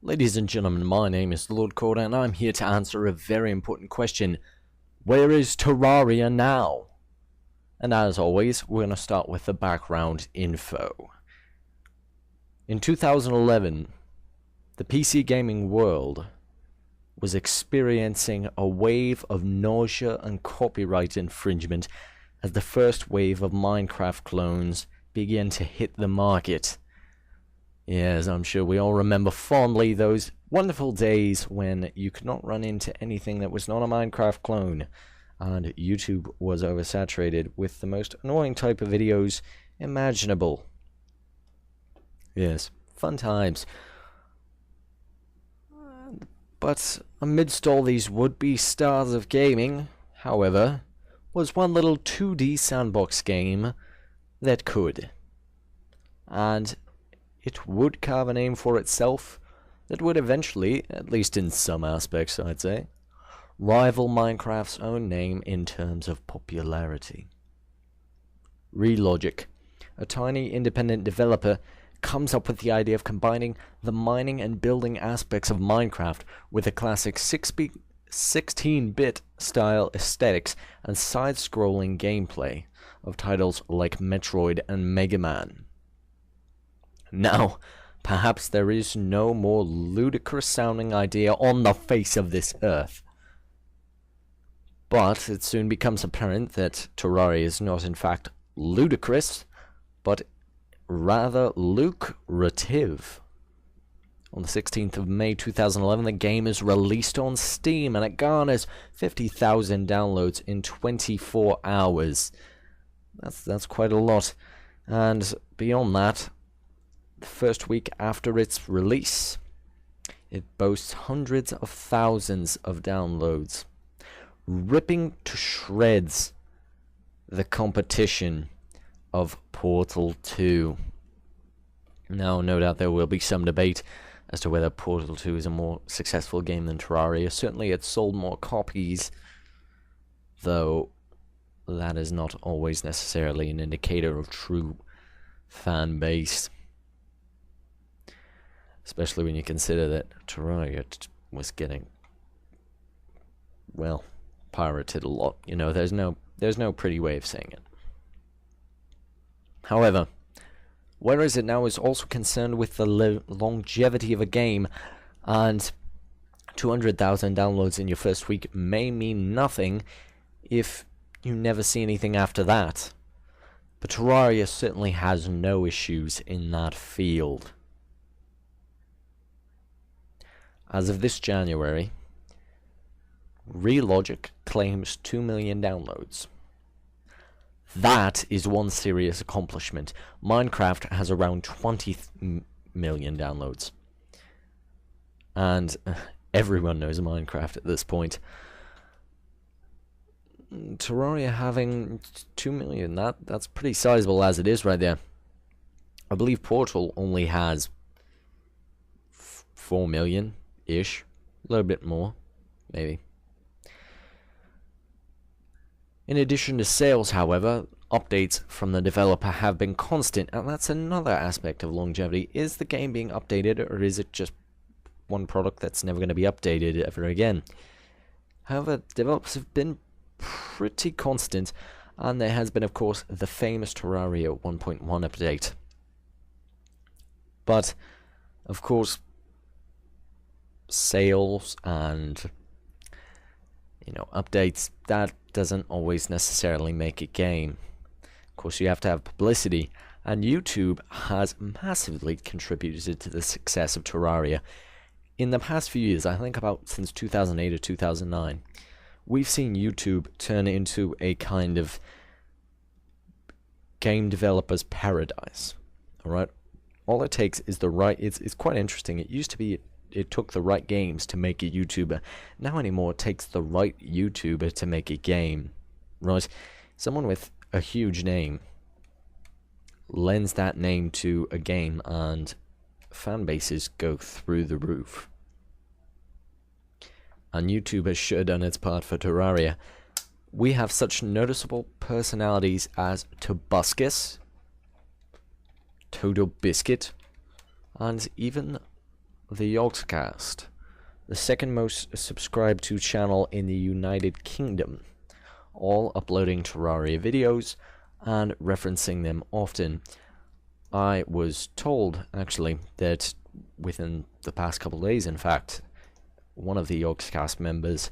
Ladies and gentlemen, my name is Lord Corda, and I'm here to answer a very important question. Where is Terraria now? And as always, we're going to start with the background info. In 2011, the PC gaming world was experiencing a wave of nausea and copyright infringement as the first wave of Minecraft clones began to hit the market. Yes, I'm sure we all remember fondly those wonderful days when you could not run into anything that was not a Minecraft clone, and YouTube was oversaturated with the most annoying type of videos imaginable. Yes, fun times. But amidst all these would-be stars of gaming, however, was one little 2D sandbox game that could. And it would carve a name for itself that would eventually, at least in some aspects I'd say, rival Minecraft's own name in terms of popularity. Relogic, a tiny independent developer, comes up with the idea of combining the mining and building aspects of Minecraft with the classic 16-bit style aesthetics and side-scrolling gameplay of titles like Metroid and Mega Man. Now, perhaps there is no more ludicrous-sounding idea on the face of this earth. But it soon becomes apparent that Terraria is not in fact ludicrous, but rather lucrative. On the 16th of May 2011, the game is released on Steam, and it garners 50,000 downloads in 24 hours. That's quite a lot. And beyond that, the first week after its release, it boasts hundreds of thousands of downloads, ripping to shreds the competition of Portal 2. Now, no doubt there will be some debate as to whether Portal 2 is a more successful game than Terraria. Certainly it sold more copies, though that is not always necessarily an indicator of true fan base. Especially when you consider that Terraria was getting, well, pirated a lot. You know, there's no pretty way of saying it. However, where is it now is also concerned with the longevity of a game, and 200,000 downloads in your first week may mean nothing if you never see anything after that. But Terraria certainly has no issues in that field. As of this January, Relogic claims 2 million downloads. That is one serious accomplishment. Minecraft has around 20 million downloads. And everyone knows Minecraft at this point. Terraria having 2 million, that's pretty sizable as it is right there. I believe Portal only has 4 million-ish. A little bit more, maybe. In addition to sales, however, updates from the developer have been constant, and that's another aspect of longevity. Is the game being updated, or is it just one product that's never going to be updated ever again? However, developers have been pretty constant, and there has been, of course, the famous Terraria 1.1 update. But, of course, sales and, updates, that doesn't always necessarily make a game. Of course, you have to have publicity, and YouTube has massively contributed to the success of Terraria. In the past few years, I think about since 2008 or 2009, we've seen YouTube turn into a kind of game developer's paradise. Alright? All it takes is the right... It's quite interesting. It used to be it took the right games to make a YouTuber. Now anymore, it takes the right YouTuber to make a game. Right? Someone with a huge name lends that name to a game, and fan bases go through the roof. And YouTube has sure done its part for Terraria. We have such noticeable personalities as Tobuscus, Toto Biscuit, and even the Yogscast, the second most subscribed to channel in the United Kingdom, all uploading Terraria videos and referencing them often. I was told, actually, that within the past couple of days, in fact, one of the Yogscast members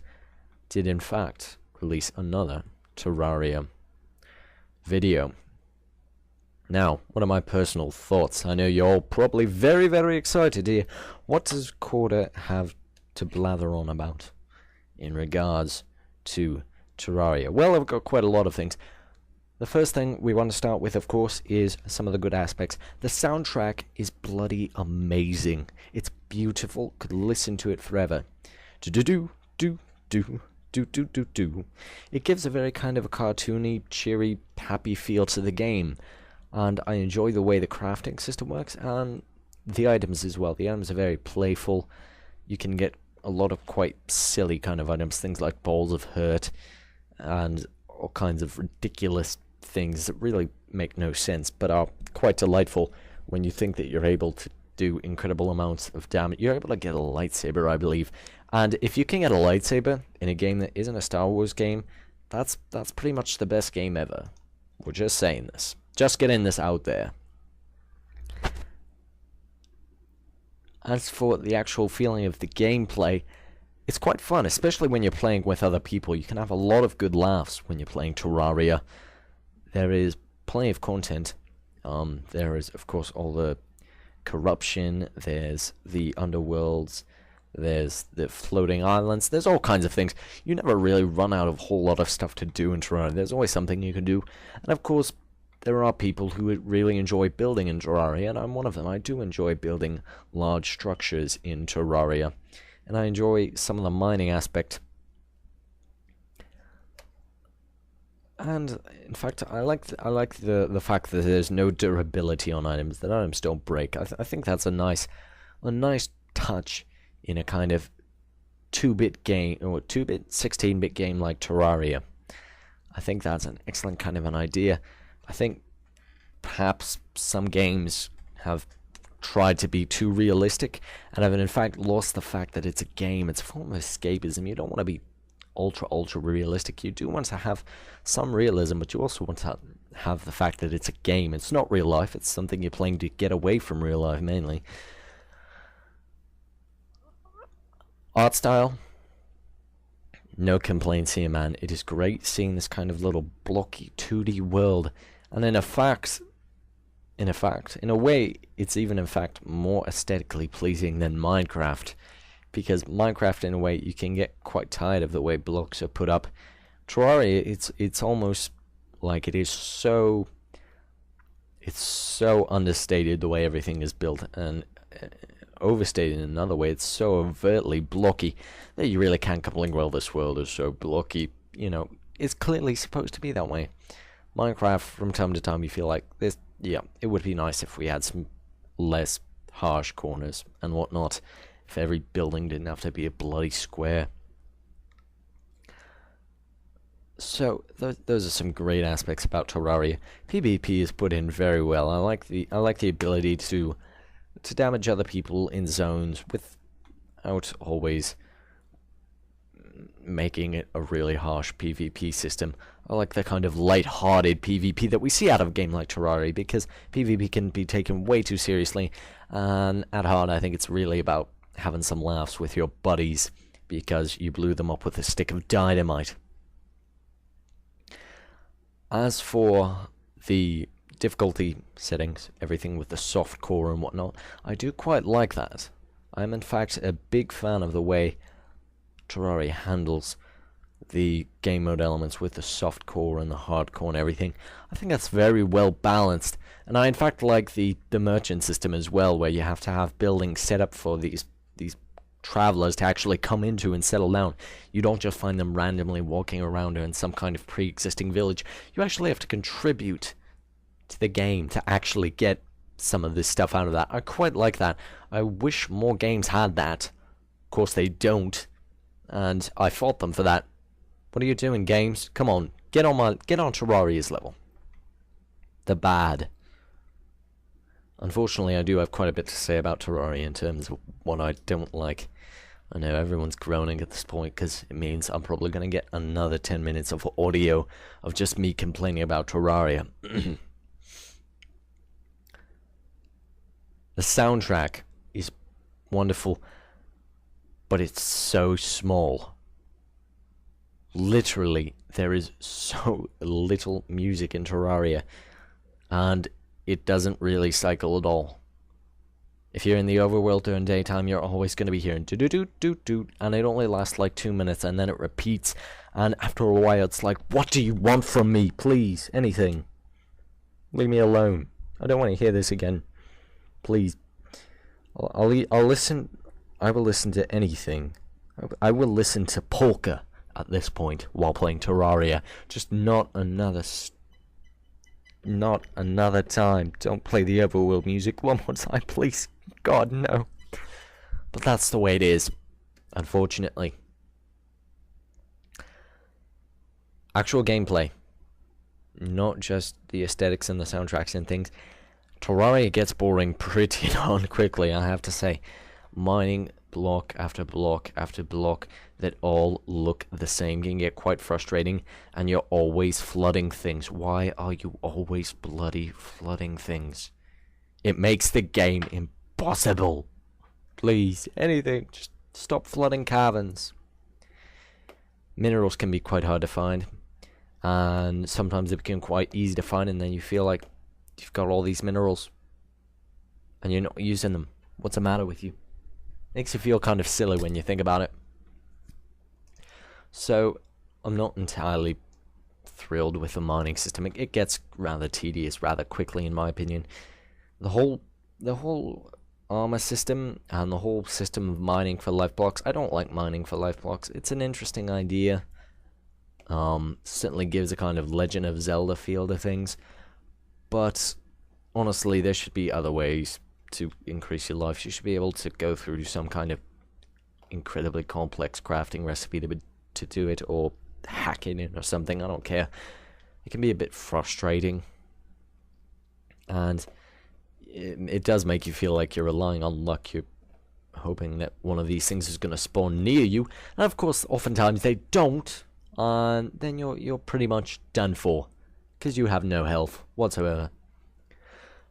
did in fact release another Terraria video. Now, what are my personal thoughts? I know you're all probably very, very excited to hear. What does Corda have to blather on about in regards to Terraria? Well, I've got quite a lot of things. The first thing we want to start with, of course, is some of the good aspects. The soundtrack is bloody amazing. It's beautiful. Could listen to it forever. Do-do-do-do-do-do-do-do-do. It gives a very kind of a cartoony, cheery, happy feel to the game. And I enjoy the way the crafting system works, and the items as well. The items are very playful. You can get a lot of quite silly kind of items, things like balls of hurt, and all kinds of ridiculous things that really make no sense, but are quite delightful when you think that you're able to do incredible amounts of damage. You're able to get a lightsaber, I believe. And if you can get a lightsaber in a game that isn't a Star Wars game, that's pretty much the best game ever. We're just saying this. Just getting this out there. As for the actual feeling of the gameplay, it's quite fun, especially when you're playing with other people. You can have a lot of good laughs when you're playing Terraria. There is plenty of content. There is, of course, all the corruption. There's the underworlds. There's the floating islands. There's all kinds of things. You never really run out of a whole lot of stuff to do in Terraria. There's always something you can do. And of course, there are people who really enjoy building in Terraria, and I'm one of them. I do enjoy building large structures in Terraria, and I enjoy some of the mining aspect. And in fact, I like the fact that there's no durability on items. That items don't break. I think that's a nice touch in a kind of 2-bit game, or 2-bit 16-bit game like Terraria. I think that's an excellent kind of an idea. I think perhaps some games have tried to be too realistic and have in fact lost the fact that it's a game. It's a form of escapism. You don't want to be ultra realistic. You do want to have some realism, but you also want to have the fact that it's a game. It's not real life. It's something you're playing to get away from real life mainly. Art style, no complaints here, man. It is great seeing this kind of little blocky 2D world. And in a way, it's even in fact more aesthetically pleasing than Minecraft, because Minecraft, in a way, you can get quite tired of the way blocks are put up. Terraria, it's almost like it's so understated the way everything is built, and overstated in another way. It's so overtly blocky that you really can't complain, well, this world is so blocky. You know, it's clearly supposed to be that way. Minecraft, from time to time, you feel like this. Yeah, it would be nice if we had some less harsh corners and whatnot. If every building didn't have to be a bloody square. So those are some great aspects about Terraria. PvP is put in very well. I like the ability to damage other people in zones without always making it a really harsh PvP system. I like the kind of light-hearted PvP that we see out of a game like Terraria, because PvP can be taken way too seriously, and at heart I think it's really about having some laughs with your buddies because you blew them up with a stick of dynamite. As for the difficulty settings, everything with the soft core and whatnot, I do quite like that. I'm in fact a big fan of the way Terraria handles the game mode elements with the soft core and the hard core and everything. I think that's very well balanced, and I in fact like the merchant system as well, where you have to have buildings set up for these travelers to actually come into and settle down. You don't just find them randomly walking around in some kind of pre-existing village. You actually have to contribute to the game to actually get some of this stuff out of that. I quite like that. I wish more games had that. Of course they don't, and I fault them for that. What are you doing, games? Come on, get on Terraria's level. The bad. Unfortunately, I do have quite a bit to say about Terraria in terms of what I don't like. I know everyone's groaning at this point because it means I'm probably going to get another 10 minutes of audio of just me complaining about Terraria. The soundtrack is wonderful, but it's so small. Literally, there is so little music in Terraria, and it doesn't really cycle at all. If you're in the overworld during daytime, you're always going to be hearing do-do-do-do-do, and it only lasts like 2 minutes, and then it repeats, and after a while it's like, what do you want from me? Please, anything. Leave me alone. I don't want to hear this again. Please. I'll listen. I will listen to anything. I will listen to polka at this point while playing Terraria. Just not another time. Don't play the overworld music one more time, please. God, no. But that's the way it is, unfortunately. Actual gameplay, not just the aesthetics and the soundtracks and things. Terraria gets boring pretty darn quickly, I have to say. Mining block after block after block that all look the same can get quite frustrating, and you're always flooding things. Why are you always bloody flooding things? It makes the game impossible. Please, anything, just stop flooding caverns. Minerals can be quite hard to find, and sometimes they become quite easy to find, and then you feel like you've got all these minerals and you're not using them. What's the matter with you? Makes you feel kind of silly when you think about it. So I'm not entirely thrilled with the mining system. It gets rather tedious rather quickly, in my opinion. The whole armor system and the whole system of mining for life blocks. I don't like mining for life blocks. It's an interesting idea. Certainly gives a kind of Legend of Zelda feel to things. But honestly, there should be other ways to increase your life. You should be able to go through some kind of incredibly complex crafting recipe to do it, or hack it in or something. I don't care. It can be a bit frustrating, and it does make you feel like you're relying on luck. You're hoping that one of these things is going to spawn near you, and of course oftentimes they don't, and then you're pretty much done for because you have no health whatsoever.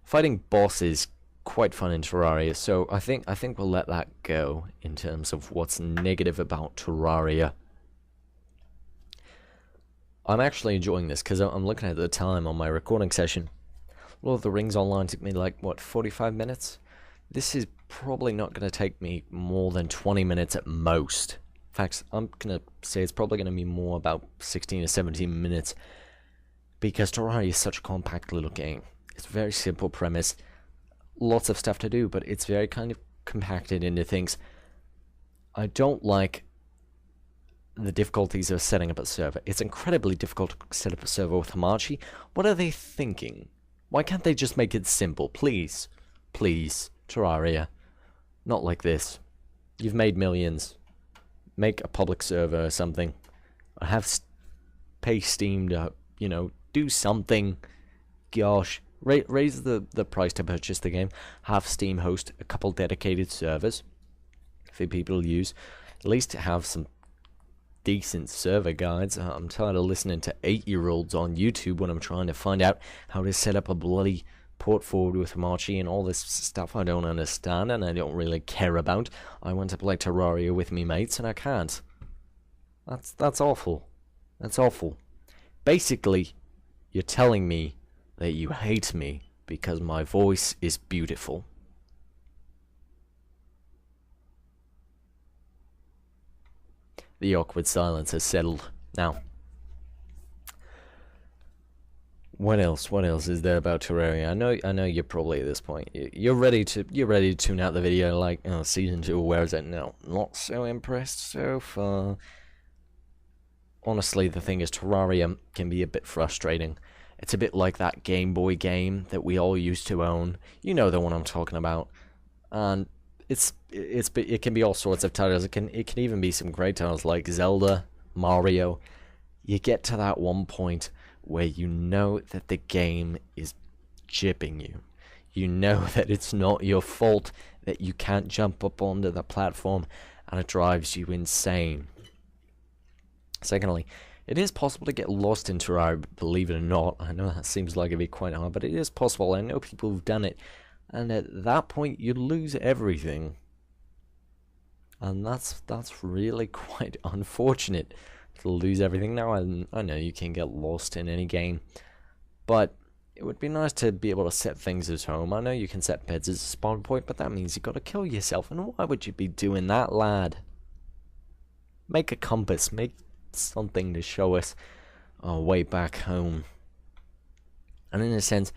Fighting bosses quite fun in Terraria, so I think we'll let that go in terms of what's negative about Terraria. I'm actually enjoying this because I'm looking at the time on my recording session. Lord of the Rings Online took me like, what, 45 minutes? This is probably not going to take me more than 20 minutes at most. In fact, I'm going to say it's probably going to be more about 16 to 17 minutes, because Terraria is such a compact little game. It's a very simple premise, lots of stuff to do, but it's very kind of compacted into things. I don't like the difficulties of setting up a server. It's incredibly difficult to set up a server with Hamachi. What are they thinking? Why can't they just make it simple? Please. Please, Terraria. Not like this. You've made millions. Make a public server or something. Or pay Steam to, do something. Gosh. Raise the price to purchase the game. Have Steam host a couple dedicated servers for people to use. At least have some decent server guides. I'm tired of listening to 8-year-olds on YouTube when I'm trying to find out how to set up a bloody port forward with Hamachi and all this stuff I don't understand and I don't really care about. I want to play Terraria with me mates and I can't. That's awful. That's awful. Basically, you're telling me that you hate me because my voice is beautiful. The awkward silence has settled. Now, what else? What else is there about Terraria? I know you're probably at this point. You're ready to tune out the video like, oh, season 2, where is it? No, not so impressed so far. Honestly, the thing is, Terraria can be a bit frustrating. It's a bit like that Game Boy game that we all used to own. You know the one I'm talking about. And it can be all sorts of titles. It can even be some great titles like Zelda, Mario. You get to that one point where you know that the game is jipping you. You know that it's not your fault that you can't jump up onto the platform, and it drives you insane. Secondly, it is possible to get lost in Terraria, believe it or not. I know that seems like it'd be quite hard, but it is possible. I know people who've done it, and at that point you lose everything. And that's really quite unfortunate to lose everything. Now, I know you can get lost in any game, but it would be nice to be able to set things as home. I know you can set beds as a spawn point, but that means you've got to kill yourself. And why would you be doing that, lad? Make a compass. Make something to show us our way back home. And in a sense,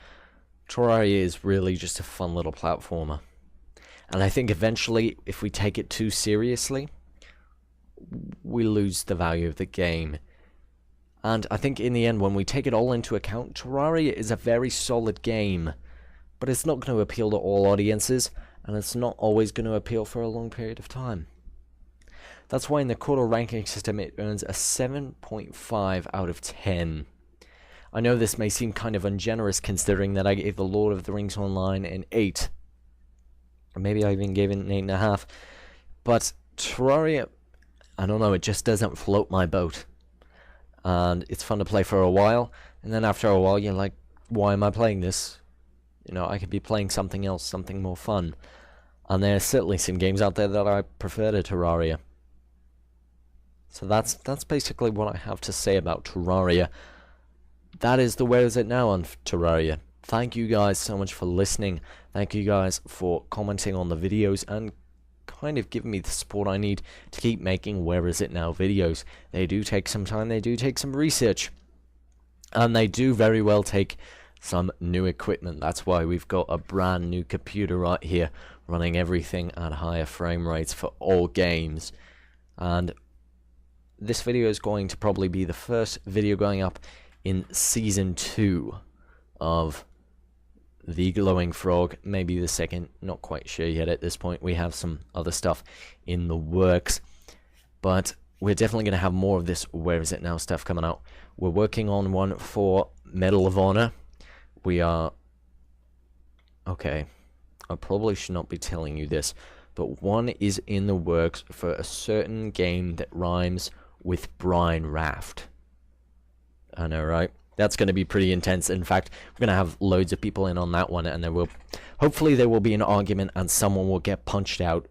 Terraria is really just a fun little platformer. And I think eventually, if we take it too seriously, we lose the value of the game. And I think in the end, when we take it all into account, Terraria is a very solid game. But it's not going to appeal to all audiences, and it's not always going to appeal for a long period of time. That's why in the quarter ranking system, it earns a 7.5 out of 10. I know this may seem kind of ungenerous, considering that I gave The Lord of the Rings Online an 8. Or maybe I even gave it an 8.5. But Terraria, I don't know, it just doesn't float my boat. And it's fun to play for a while, and then after a while you're like, why am I playing this? You know, I could be playing something else, something more fun. And there's certainly some games out there that I prefer to Terraria. So that's basically what I have to say about Terraria. That is the Where Is It Now on Terraria. Thank you guys so much for listening. Thank you guys for commenting on the videos and kind of giving me the support I need to keep making Where Is It Now videos. They do take some time, they do take some research, and they do very well take some new equipment. That's why we've got a brand new computer right here running everything at higher frame rates for all games. And this video is going to probably be the first video going up in season 2 of TheGlowingFrog, maybe the second, not quite sure yet at this point. We have some other stuff in the works, but we're definitely going to have more of this Where Is It Now stuff coming out. We're working on one for Medal of Honor. We are... Okay, I probably should not be telling you this, but one is in the works for a certain game that rhymes with brine raft. I know, right? That's going to be pretty intense. In fact, we're going to have loads of people in on that one, and hopefully there will be an argument and someone will get punched out,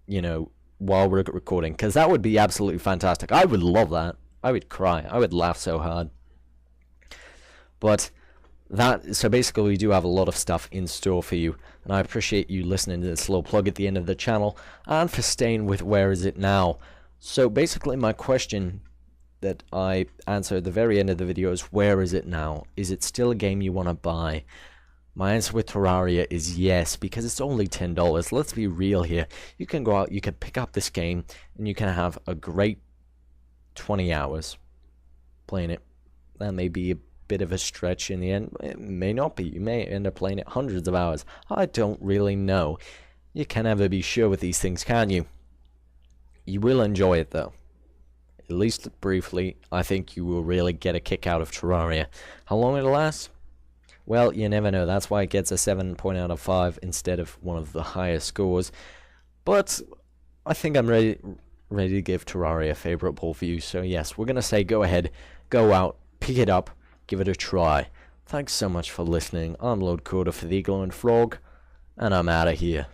you know, while we're recording, because that would be absolutely fantastic. I would love that. I would cry. I would laugh so hard. But so basically we do have a lot of stuff in store for you, and I appreciate you listening to this little plug at the end of the channel and for staying with Where Is It Now. So basically my question that I answer at the very end of the video is, where is it now? Is it still a game you want to buy? My answer with Terraria is yes, because it's only $10. Let's be real here. You can go out, you can pick up this game, and you can have a great 20 hours playing it. That may be a bit of a stretch in the end. It may not be. You may end up playing it hundreds of hours. I don't really know. You can never be sure with these things, can you? You will enjoy it though. At least briefly. I think you will really get a kick out of Terraria. How long it'll last? Well, you never know. That's why it gets a 7 out of 5 instead of one of the higher scores. But I think I'm ready to give Terraria a favourable view. So yes, we're going to say go ahead, go out, pick it up, give it a try. Thanks so much for listening. I'm Lord Corder for TheGlowingFrog, and I'm out of here.